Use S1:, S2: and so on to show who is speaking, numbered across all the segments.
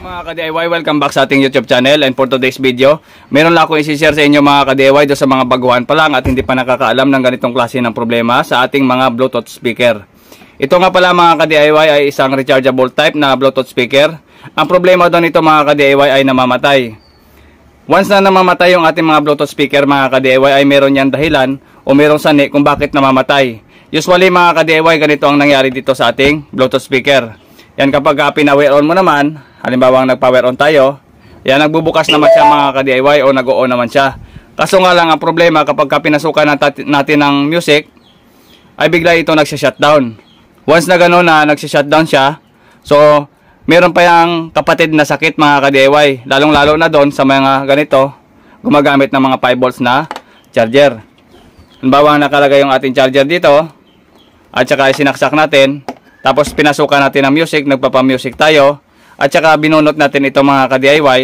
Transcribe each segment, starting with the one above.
S1: Mga ka-DIY, welcome back sa ating YouTube channel, and for today's video, meron lang akong isi-share sa inyo mga ka-DIY do sa mga baguhan pa lang at hindi pa nakakaalam ng ganitong klase ng problema sa ating mga Bluetooth speaker. Ito nga pala mga ka-DIY ay isang rechargeable type na Bluetooth speaker. Ang problema doon nito mga ka-DIY ay namamatay. Once na namamatay yung ating mga Bluetooth speaker mga ka-DIY ay meron yan dahilan o merong sani kung bakit namamatay. Usually mga ka-DIY, ganito ang nangyari dito sa ating Bluetooth speaker. Yan, kapag pina-power on mo naman, halimbawa nag-power on tayo, yan, nagbubukas naman siya mga ka-DIY o nag-o-on naman siya. Kaso nga lang ang problema, kapag pinasukan natin ng music, ay bigla ito nagsha-shutdown. Once na gano'n na nagsha-shutdown siya, so meron pa yung kapatid na sakit mga ka-DIY, lalong-lalo na doon sa mga ganito, gumagamit ng mga 5 volts na charger. Halimbawa nakalagay yung ating charger dito, at saka sinaksak natin, tapos pinasukan natin ng music, nagpapa-music tayo, at saka binunot natin ito mga ka-DIY,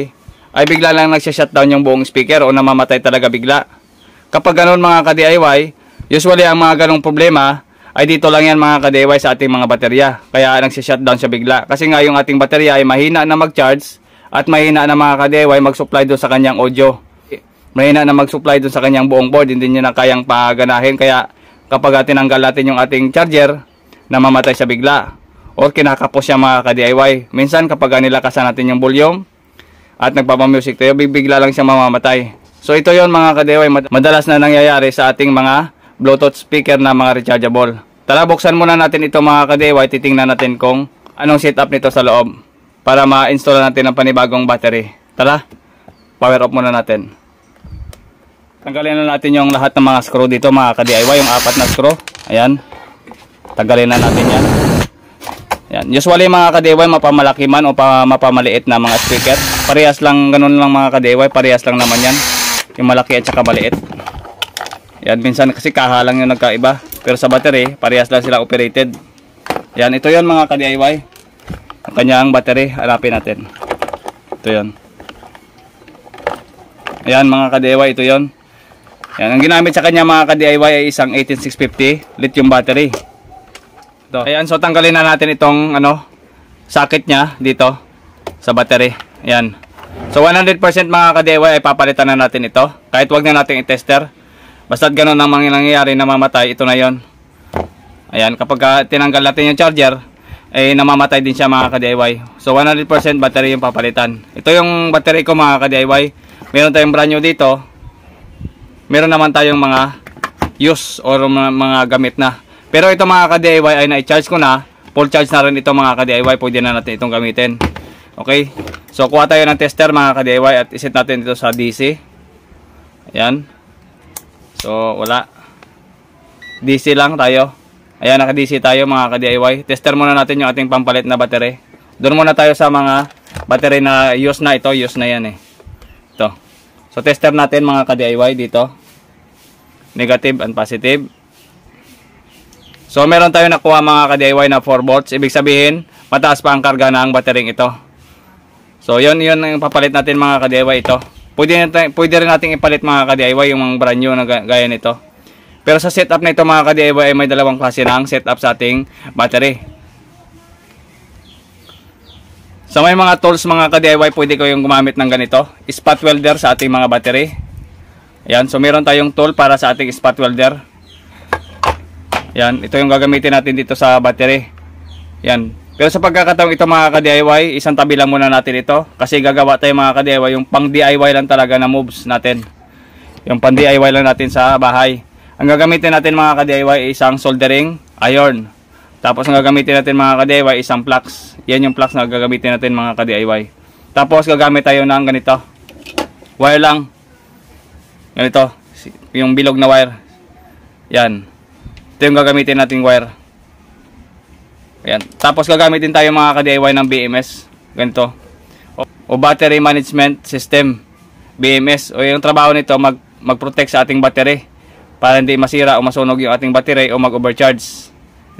S1: ay bigla lang nagsha-shutdown yung buong speaker o namamatay talaga bigla. Kapag ganoon mga ka-DIY, usually ang mga ganong problema ay dito lang yan mga ka-DIY sa ating mga baterya. Kaya nagsha-shutdown siya bigla. Kasi nga yung ating baterya ay mahina na mag-charge at mahina na mga ka-DIY mag-supply doon sa kanyang audio. Mahina na mag-supply doon sa kanyang buong board, hindi niya na kayang paganahin. Kaya kapag tinanggal natin yung ating charger, namamatay siya bigla or kinakapos siya mga ka-DIY. Minsan kapag nilakasan natin yung volume at nagpapamusic tayo, bigla lang siya mamamatay. So ito yon mga ka-DIY, madalas na nangyayari sa ating mga Bluetooth speaker na mga rechargeable. Tara, buksan muna natin ito mga ka-DIY, titingnan natin kung anong setup nito sa loob para ma-install natin ang panibagong battery. Tara, power off muna natin. Tanggalin na natin yung lahat ng mga screw dito mga ka-DIY, yung 4 na screw. Ayan, tanggalin na natin yan. Yan. Usually mga ka-DIY, mapamalaki man o mapamaliit na mga speaker, parehas lang, ganun lang mga ka-DIY, parehas lang naman yan, yung malaki at saka maliit. Yan, minsan kasi kahalang yung nagkaiba, pero sa battery parehas lang sila operated. Yan, ito yon mga ka-DIY, ang kanyang battery. Hanapin natin, ito yon. Ayan mga ka-DIY, ito yon. Yan, ang ginamit sa kanya mga ka-DIY ay isang 18650 lithium battery. Ito. Ayan, so tanggalin na natin itong socket nya dito sa battery. Ayan. So 100% mga ka-DIY ay papalitan na natin ito. Kahit wag na natin i-tester. Basta't ganun ang nangyayari na mamatay, ito na yon. Ayan, kapag tinanggal natin yung charger, ay namamatay din siya mga ka-DIY. So 100% battery yung papalitan. Ito yung battery ko mga ka-DIY. Meron tayong brand new dito. Meron naman tayong mga use or mga gamit na. Pero ito mga ka-DIY ay na-charge ko na. Full charge na rin ito mga ka-DIY. Pwede na natin itong gamitin. Okay. So kuha tayo ng tester mga ka-DIY at iset natin ito sa DC. Ayan. So wala. DC lang tayo. Ayan, naka-DC tayo mga ka-DIY. Tester muna natin yung ating pampalit na battery. Doon muna tayo sa mga battery na use na ito. Use na yan eh. Ito. So tester natin mga ka-DIY dito. Negative and positive. So meron tayo nakuha mga ka-DIY na 4 volts. Ibig sabihin, mataas pa ang karga ng battery ito. So yun yung papalit natin mga ka-DIY ito. Pwede rin natin ipalit mga ka-DIY yung mga brand new na gaya nito. Pero sa setup na ito mga ka-DIY ay may dalawang klase ng setup sa ating battery. Sa may mga tools mga ka-DIY, pwede ko yung gumamit ng ganito. Spot welder sa ating mga battery. Ayan, so meron tayong tool para sa ating spot welder. Yan, ito yung gagamitin natin dito sa battery. Yan. Pero sa pagkakataong ito mga ka-DIY, isang tabi lang muna natin ito. Kasi gagawa tayo mga ka-DIY, yung pang DIY lang talaga na moves natin. Yung pang DIY lang natin sa bahay. Ang gagamitin natin mga ka-DIY ay isang soldering iron. Tapos ang gagamitin natin mga ka-DIY, isang flux. Yan yung flux na gagamitin natin mga ka-DIY. Tapos gagamit tayo ng ganito. Wire lang. Ganito. Yung bilog na wire. Yan. Ito yung gagamitin nating wire. Ayan. Tapos gagamitin tayo mga ka-DIY ng BMS. Ganito. O Battery Management System. BMS. O yung trabaho nito mag-protect sa ating battery. Para hindi masira o masunog yung ating battery o mag-overcharge.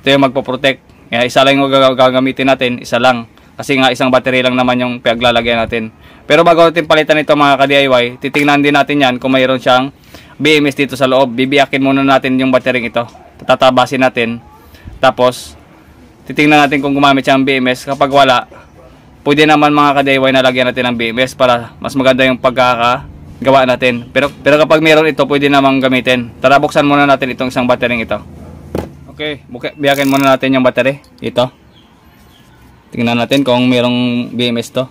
S1: Ito yung magpo-protect. Kaya isa lang yung gagamitin natin. Isa lang. Kasi nga isang battery lang naman yung paglalagyan natin. Pero bago natin palitan ito mga ka-DIY, titingnan din natin yan kung mayroon siyang BMS dito sa loob. Bibiyakin muna natin yung battery ito. Tatabasin natin. Tapos titingnan natin kung gumamit siya ng BMS. Kapag wala, pwede naman mga ka-DIY na lagyan natin ng BMS para mas maganda yung pagkakagawa natin. Pero kapag meron ito, pwede namang gamitin. Tara, buksan muna natin itong isang battery ito. Okay, biyakin muna natin yung battery. Ito. Tingnan natin kung merong BMS to.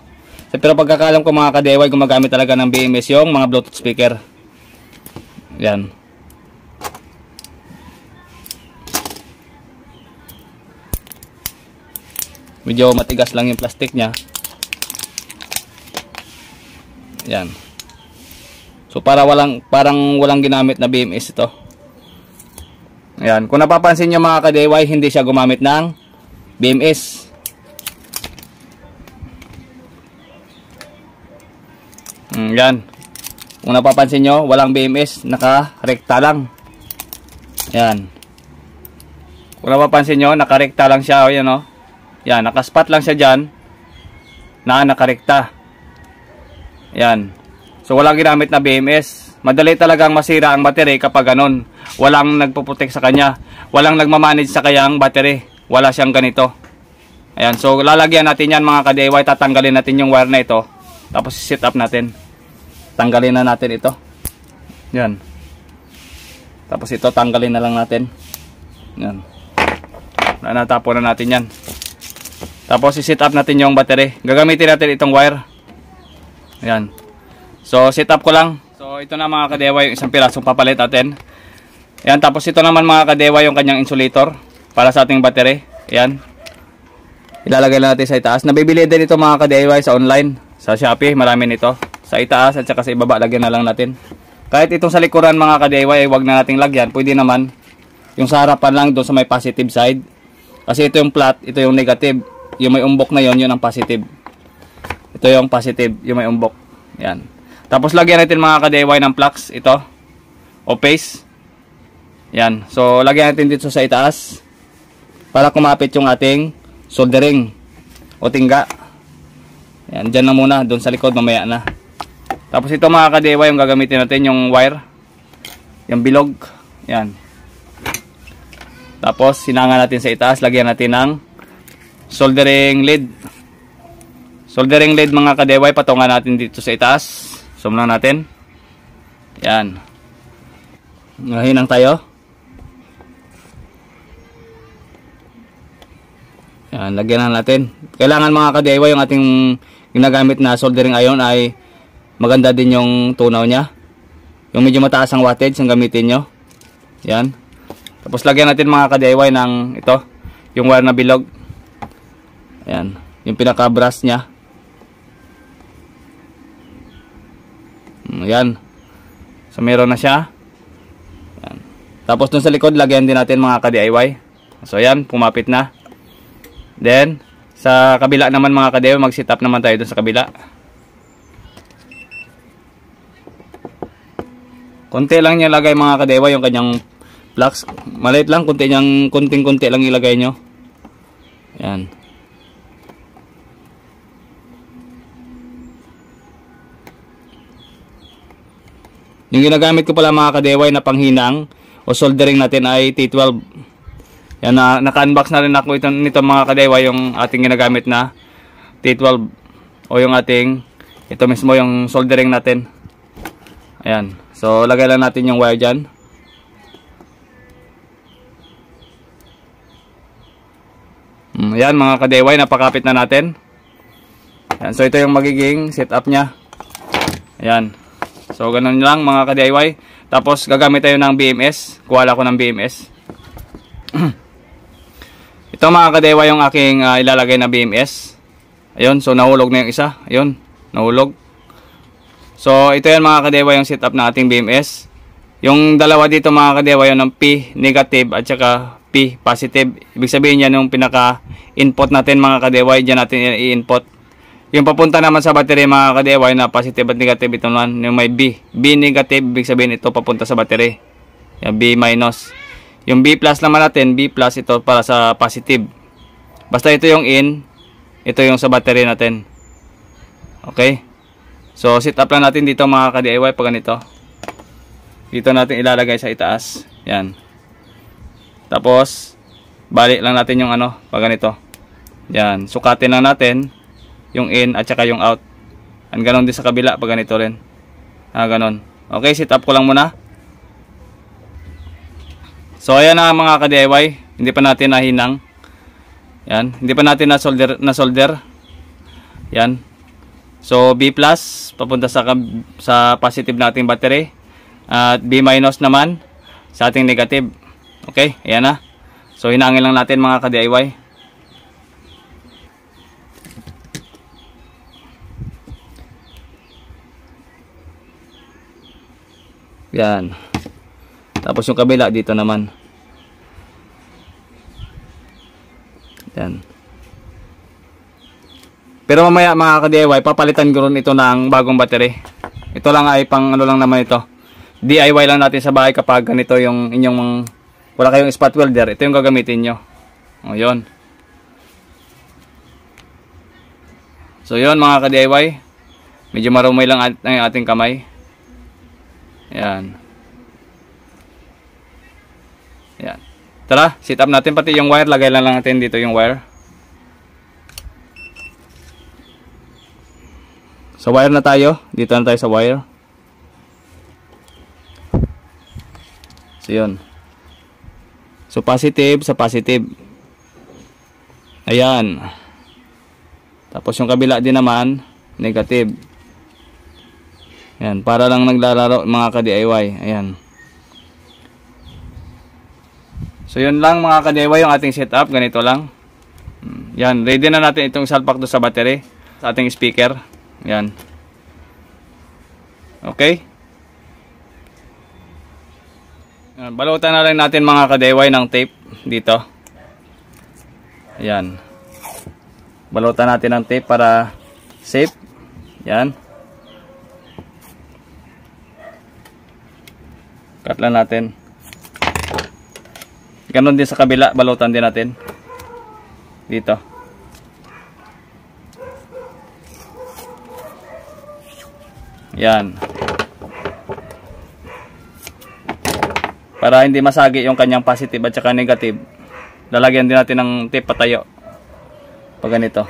S1: Pero pagkakalam ko mga ka-DIY, gumagamit talaga ng BMS yung mga Bluetooth speaker. Yan. Medyo matigas lang yung plastic niya. Yan. So parang walang ginamit na BMS ito. Ayan. Kung napapansin nyo mga ka-DIY, hindi siya gumamit ng BMS. Yan. Kung napapansin nyo, walang BMS. Naka-rekta lang. Yan. Kung napapansin nyo, naka-rekta lang siya. Yan o. Yan, nakaspot lang siya dyan na nakarekta. Yan. So, walang ginamit na BMS. Madali talagang masira ang battery kapag ganun. Walang nagpo-protect sa kanya. Walang nagmamanage sa kanyang battery. Wala siyang ganito. Ayan. So, lalagyan natin yan mga ka-DIY. Tatanggalin natin yung wire na ito. Tapos, set up natin. Tanggalin na natin ito. Yan. Tapos, ito tanggalin na lang natin. Yan. Natapon na natin yan. Tapos, i-set up natin yung battery. Gagamitin natin itong wire. Ayan. So, set up ko lang. So, ito na mga ka-DIY, yung isang pirasong papalit natin. Ayan. Tapos, ito naman mga ka-DIY, yung kanyang insulator para sa ating battery. Ayan. Ilalagay lang natin sa itaas. Nabibili din ito mga ka-DIY sa online. Sa Shopee, marami nito. Sa itaas at saka sa ibaba, lagyan na lang natin. Kahit itong sa likuran mga ka-DIY, wag na nating lagyan. Pwede naman yung sa harapan lang doon sa may positive side. Kasi ito yung flat, ito yung negative. Yung may umbok na yon, yun ang positive. Ito yung positive, yung may umbok. Yan. Tapos lagyan natin mga ka-DIY ng flux, ito. O paste. Yan. So lagyan natin dito sa itaas para kumapit yung ating soldering o tingga. Yan, dyan na muna, doon sa likod, mamaya na. Tapos ito mga ka-DIY, yung gagamitin natin, yung wire. Yung bilog. Yan. Tapos sinanga natin sa itaas, lagyan natin ng soldering lead. Soldering lead mga ka-DIY, patungan natin dito sa itaas. Zoom lang natin. Yan. Hinang tayo. Yan, lagyan na natin. Kailangan mga ka-DIY yung ating ginagamit na soldering iron ay maganda din yung tunaw niya. Yung medyo mataas ang wattage ang gamitin nyo. Yan. Tapos lagyan natin mga ka-DIY ng ito, yung wire na bilog. Ayan, yung pinaka-brush niya. Ayan. So meron na siya. Ayan. Tapos dun sa likod, lagyan din natin mga ka-DIY. So ayan, pumapit na. Then, sa kabila naman mga ka-DIY, mag-set up naman tayo dun sa kabila. Konti lang niya lagay mga ka-DIY yung kanyang flux. Maliit lang, konting-konti lang ilagay nyo. Ayan. Yung ginagamit ko pala mga ka-DIY na panghinang o soldering natin ay T12. Yan, naka-unbox na rin ako nito mga ka-DIY, yung ating ginagamit na T12 o yung ating, ito mismo yung soldering natin. Ayan. So lagay lang natin yung wire dyan. Ayan mga ka-DIY, napakapit na natin. Ayan, so ito yung magiging setup nya. Ayan. So ganun lang mga ka-DIY. Tapos gagamit tayo ng BMS. Kuha ko ng BMS. Ito mga ka-DIY yung aking ilalagay na BMS. Ayun, so nahulog na yung isa. Ayun, nahulog. So ito yan mga ka-DIY yung setup na ating BMS. Yung dalawa dito mga ka-DIY yung ng P negative at saka P positive. Ibig sabihin yan yung pinaka-input natin mga ka-DIY. Diyan natin i-input. Yung papunta naman sa battery mga ka-DIY na positive at negative, ito naman yung may B. B negative, ibig sabihin ito papunta sa battery. Yung B minus. Yung B plus naman natin, B plus ito para sa positive. Basta ito yung in, ito yung sa battery natin. Okay? So set up lang natin dito mga ka-DIY pag ganito. Dito natin ilalagay sa itaas. Yan. Tapos balik lang natin yung ano, pag ganito. Yan, sukatin lang natin. yung in at saka yung out. And ganon din sa kabila pag ganito rin. Ganon. Okay, set up ko lang muna. So ayan na mga ka-DIY, hindi pa natin nahinang. Yan, hindi pa natin na-solder. Yan. So B+ papunta sa positive nating battery at B- naman sa ating negative. Okay, ayan na. So hinangin lang natin mga ka-DIY. Yan. Tapos yung kabila dito naman. Yan. Pero mamaya mga ka-DIY, papalitan ko rin ito ng bagong battery. Ito lang ay pang ano lang naman ito. DIY lang natin sa bahay kapag ganito yung inyong wala kayong spot welder. Ito yung gagamitin nyo. O yun. So yun mga ka-DIY. Medyo marumay lang ang ating kamay. Yan. Yan. Tara, set up natin pati yung wire. Lagay lang natin dito yung wire. So wire na tayo. Dito na tayo sa wire. So yun. So positive sa positive. Ayan. Tapos yung kabila din naman negative. Ayan, para lang naglalaro mga ka-DIY. Ayan. So yun lang mga ka-DIY yung ating setup. Ganito lang. Yan, ready na natin itong salpak do sa battery. Sa ating speaker. Ayan. Okay. Ayan, balutan na lang natin mga ka-DIY ng tape dito. Ayan. Balutan natin ng tape para safe. Ayan. Cut lang natin. Ganon din sa kabila, balutan din natin. Dito. Yan. Para hindi masagi yung kanyang positive at saka negative, lalagyan din natin ng tape patayo. Pag ganito.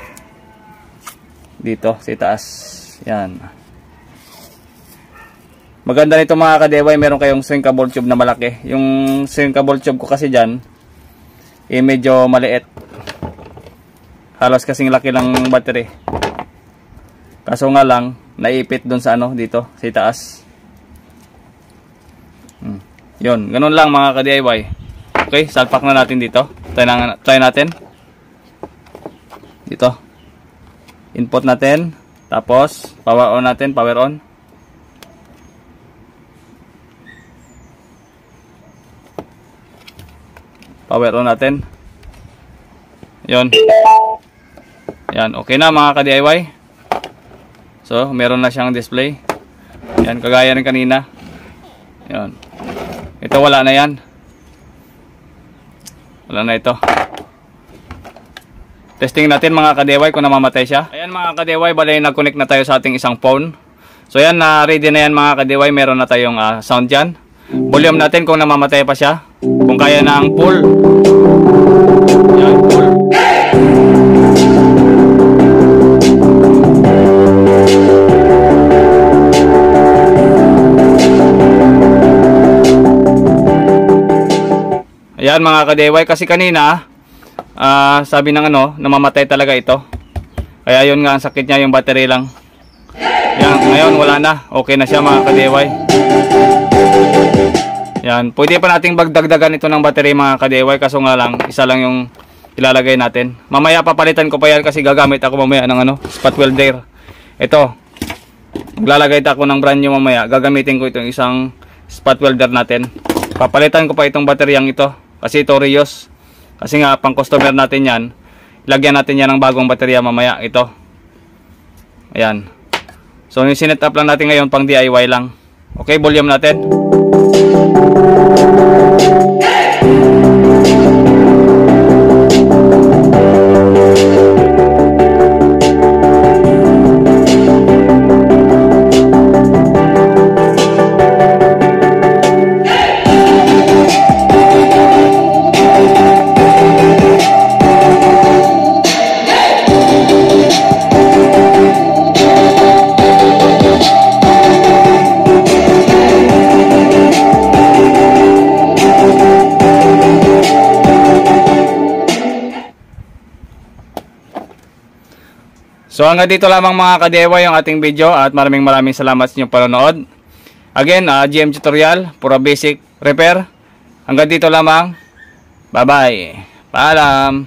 S1: Dito, sa itaas. Yan. Maganda nito mga ka-DIY, meron kayong shrinkable tube na malaki. Yung shrinkable tube ko kasi dyan, medyo maliit. Halos kasing laki ng battery. Kaso nga lang, naipit dun sa ano, dito, sa itaas. Yun, ganun lang mga ka-DIY. Okay, salpak na natin dito. Try natin. Dito. Input natin. Tapos, power on natin, power on. Power on natin. Yun. Yan, okay na mga ka-DIY. So, meron na siyang display. Yan, kagaya ng kanina. Yan. Ito wala na yan. Wala na ito. Testing natin mga ka-DIY kung namamatay siya. Ayan mga ka-DIY, balay nag-connect na tayo sa ating isang phone. So yan, ready na yan mga ka-DIY. Meron na tayong sound dyan. Volume natin kung namamatay pa siya. Kung kaya na ang full. Yan, full. Ayan mga ka-DIY, kasi kanina sabi ng ano, namamatay talaga ito. Kaya yun nga, ang sakit niya yung battery lang. Yan, ngayon wala na. Okay na siya mga ka-DIY. Yan, pwede pa nating bagdagdagan ito ng battery mga ka-DIY, kaso nga lang, isa lang yung ilalagay natin. Mamaya papalitan ko pa yan kasi gagamit ako mamaya ng ano, spot welder. Ito, maglalagay ako ng brand new mamaya. Gagamitin ko itong isang spot welder natin. Papalitan ko pa itong bateryang ito kasi ito reuse. Kasi nga pang customer natin yan, lagyan natin yan ng bagong baterya mamaya. Ito. Ayan. So yung sinet up lang natin ngayon pang DIY lang. Okay, volume natin. So hanggang dito lamang mga ka-DIY yung ating video at maraming salamat sa inyong panonood. Again, GM Tutorial, pura basic repair. Hanggang dito lamang. Bye-bye. Paalam.